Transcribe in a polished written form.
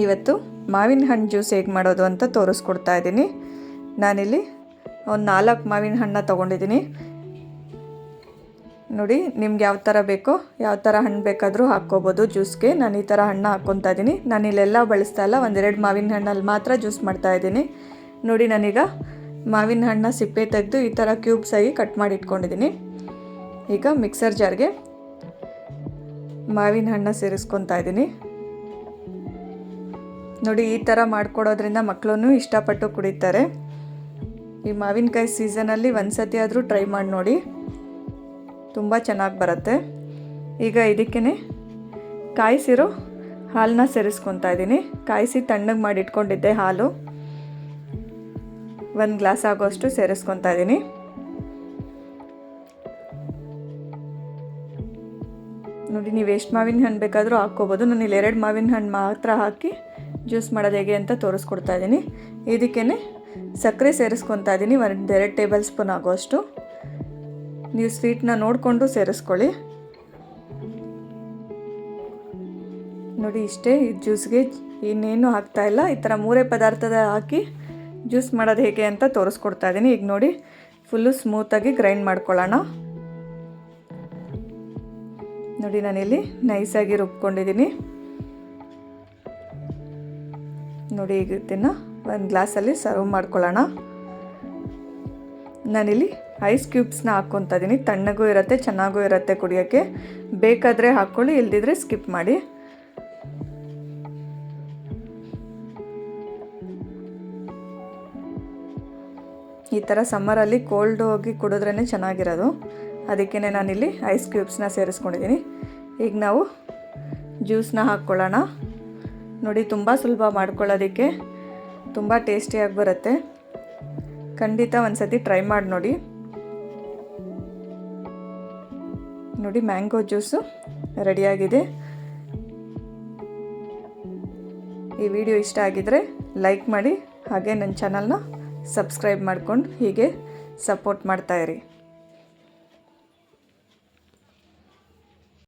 ಇವತ್ತು ಮಾವಿನ ಹಣ್ಣು ಜ್ಯೂಸ್ ಹೇಗೆ ಮಾಡೋದು ಅಂತ ತೋರಿಸ್ಕೊಡ್ತಾ ಇದ್ದೀನಿ. ನಾನಿಲ್ಲಿ ಒಂದು 4 ಮಾವಿನ ಹಣ್ಣು ತೊಗೊಂಡಿದ್ದೀನಿ. ನೋಡಿ, ನಿಮ್ಗೆ ಯಾವ ಥರ ಬೇಕೋ ಯಾವ ಥರ ಹಣ್ಣು ಬೇಕಾದರೂ ಹಾಕ್ಕೋಬೋದು ಜ್ಯೂಸ್ಗೆ. ನಾನು ಈ ಥರ ಹಣ್ಣು ಹಾಕ್ಕೊತಾ ಇದ್ದೀನಿ. ನಾನಿಲ್ಲೆಲ್ಲ ಬಳಸ್ತಾ ಇಲ್ಲ, 1-2 ಮಾವಿನ ಹಣ್ಣಲ್ಲಿ ಮಾತ್ರ ಜ್ಯೂಸ್ ಮಾಡ್ತಾ ಇದ್ದೀನಿ. ನೋಡಿ, ನಾನೀಗ ಮಾವಿನ ಹಣ್ಣು ಸಿಪ್ಪೆ ತೆಗೆದು ಈ ಥರ ಕ್ಯೂಬ್ಸ್ ಆಗಿ ಕಟ್ ಮಾಡಿ ಇಟ್ಕೊಂಡಿದ್ದೀನಿ. ಈಗ ಮಿಕ್ಸರ್ ಜಾರ್ಗೆ ಮಾವಿನ ಹಣ್ಣು ಸೇರಿಸ್ಕೊತಾ ಇದ್ದೀನಿ. ನೋಡಿ, ಈ ಥರ ಮಾಡಿಕೊಡೋದ್ರಿಂದ ಮಕ್ಕಳೂ ಇಷ್ಟಪಟ್ಟು ಕುಡಿತಾರೆ. ಈ ಮಾವಿನಕಾಯಿ ಸೀಸನಲ್ಲಿ ಒಂದು ಸತಿ ಆದರೂ ಟ್ರೈ ಮಾಡಿ ನೋಡಿ, ತುಂಬ ಚೆನ್ನಾಗಿ ಬರುತ್ತೆ. ಈಗ ಇದಕ್ಕೇ ಕಾಯಿಸಿರೋ ಹಾಲನ್ನ ಸೇರಿಸ್ಕೊತಾ ಇದ್ದೀನಿ. ಕಾಯಿಸಿ ತಣ್ಣಗೆ ಮಾಡಿ ಇಟ್ಕೊಂಡಿದ್ದೆ ಹಾಲು, 1 ಗ್ಲಾಸ್ ಆಗೋಷ್ಟು ಸೇರಿಸ್ಕೊತಾ ಇದ್ದೀನಿ. ನೋಡಿ, ನೀವು ಎಷ್ಟು ಮಾವಿನ ಹಣ್ಣು ಬೇಕಾದರೂ ಹಾಕ್ಕೋಬೋದು. ನಾನು ಇಲ್ಲಿ 2 ಮಾವಿನ ಹಣ್ಣು ಮಾತ್ರ ಹಾಕಿ ಜ್ಯೂಸ್ ಮಾಡೋದು ಹೇಗೆ ಅಂತ ತೋರಿಸ್ಕೊಡ್ತಾ ಇದ್ದೀನಿ. ಇದಕ್ಕೇ ಸಕ್ಕರೆ ಸೇರಿಸ್ಕೊತಾ ಇದ್ದೀನಿ, 1-2 ಟೇಬಲ್ ಸ್ಪೂನ್ ಆಗೋಷ್ಟು. ನೀವು ಸ್ವೀಟ್ನ ನೋಡಿಕೊಂಡು ಸೇರಿಸ್ಕೊಳ್ಳಿ. ನೋಡಿ, ಇಷ್ಟೇ. ಈ ಜ್ಯೂಸ್ಗೆ ಇನ್ನೇನು ಹಾಕ್ತಾಯಿಲ್ಲ. ಈ ಥರ 3 ಪದಾರ್ಥದ ಹಾಕಿ ಜ್ಯೂಸ್ ಮಾಡೋದು ಹೇಗೆ ಅಂತ ತೋರಿಸ್ಕೊಡ್ತಾ ಇದ್ದೀನಿ. ಈಗ ನೋಡಿ, ಫುಲ್ಲು ಸ್ಮೂತಾಗಿ ಗ್ರೈಂಡ್ ಮಾಡ್ಕೊಳ್ಳೋಣ. ನೋಡಿ, ನಾನಿಲ್ಲಿ ನೈಸಾಗಿ ರುಬ್ಕೊಂಡಿದ್ದೀನಿ. ನೋಡಿ, ಈಗ ಇದನ್ನು 1 ಗ್ಲಾಸಲ್ಲಿ ಸರ್ವ್ ಮಾಡ್ಕೊಳ್ಳೋಣ. ನಾನಿಲ್ಲಿ ಐಸ್ ಕ್ಯೂಬ್ಸ್ನ ಹಾಕ್ಕೊತಾ ಇದ್ದೀನಿ. ತಣ್ಣಗೂ ಇರುತ್ತೆ, ಚೆನ್ನಾಗೂ ಇರುತ್ತೆ ಕುಡಿಯೋಕ್ಕೆ. ಬೇಕಾದರೆ ಹಾಕ್ಕೊಳ್ಳಿ, ಇಲ್ದಿದ್ರೆ ಸ್ಕಿಪ್ ಮಾಡಿ. ಈ ಥರ ಸಮ್ಮರಲ್ಲಿ ಕೋಲ್ಡ್ ಹೋಗಿ ಕುಡಿದ್ರೇ ಚೆನ್ನಾಗಿರೋದು. ಅದಕ್ಕೇ ನಾನಿಲ್ಲಿ ಐಸ್ ಕ್ಯೂಬ್ಸ್ನ ಸೇರಿಸ್ಕೊಂಡಿದ್ದೀನಿ. ಈಗ ನಾವು ಜ್ಯೂಸನ್ನ ಹಾಕ್ಕೊಳ್ಳೋಣ. ನೋಡಿ, ತುಂಬ ಸುಲಭ ಮಾಡ್ಕೊಳ್ಳೋದಕ್ಕೆ, ತುಂಬ ಟೇಸ್ಟಿಯಾಗಿ ಬರುತ್ತೆ. ಖಂಡಿತ ಒಂದು ಸತಿ ಟ್ರೈ ಮಾಡಿ ನೋಡಿ. ನೋಡಿ, ಮ್ಯಾಂಗೋ ಜ್ಯೂಸು ರೆಡಿಯಾಗಿದೆ. ಈ ವಿಡಿಯೋ ಇಷ್ಟ ಆಗಿದ್ದರೆ ಲೈಕ್ ಮಾಡಿ, ಹಾಗೆ ನನ್ನ ಚಾನಲ್ನ ಸಬ್ಸ್ಕ್ರೈಬ್ ಮಾಡ್ಕೊಂಡು ಹೀಗೆ ಸಪೋರ್ಟ್ ಮಾಡ್ತಾಯಿರಿ.